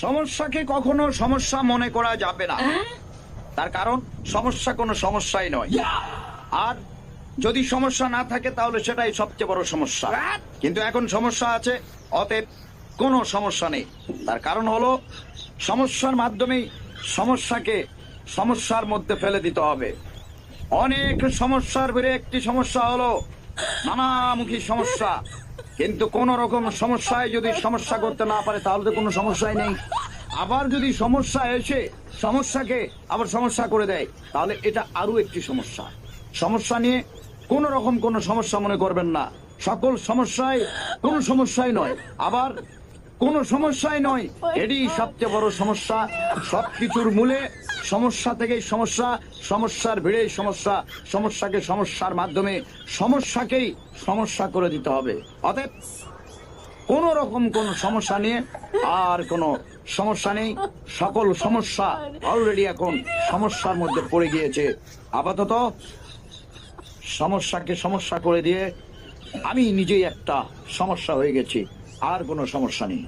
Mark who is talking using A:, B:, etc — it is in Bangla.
A: সমস্যাকে কখনো সমস্যা মনে করা যাবে না, তার কারণ সমস্যা কোনো সমস্যাই নয়। আর যদি সমস্যা না থাকে তাহলে সেটাই সবচেয়ে বড় সমস্যা। কিন্তু এখন সমস্যা আছে, অতএব কোনো সমস্যা নেই। তার কারণ হলো সমস্যার মাধ্যমেই সমস্যাকে সমস্যার মধ্যে ফেলে দিতে হবে। অনেক সমস্যার ভিড়ে একটি সমস্যা হলো নানামুখী সমস্যা। কিন্তু কোন রকম সমস্যায় যদি সমস্যা করতে না পারে তাহলে তো কোনো সমস্যাই নেই। আবার যদি সমস্যা এসে সমস্যাকে আবার সমস্যা করে দেয় তাহলে এটা আরো একটি সমস্যা। সমস্যা নিয়ে কোন রকম কোনো সমস্যা মনে করবেন না। সকল সমস্যায় কোনো সমস্যাই নয়, আবার কোনো সমস্যাই নয়, এটি সবচেয়ে বড় সমস্যা। সবকিছুর মূলে সমস্যা থেকেই সমস্যা, সমস্যার ভিড়েই সমস্যা, সমস্যাকে সমস্যার মাধ্যমে সমস্যাকেই সমস্যা করে দিতে হবে। অতএব কোন রকম কোন সমস্যা নিয়ে আর কোনো সমস্যা নেই। সকল সমস্যা অলরেডি এখন সমস্যার মধ্যে পড়ে গিয়েছে। আপাতত সমস্যাকে সমস্যা করে দিয়ে আমি নিজেই একটা সমস্যা হয়ে গেছি, আর কোনো সমস্যা নেই।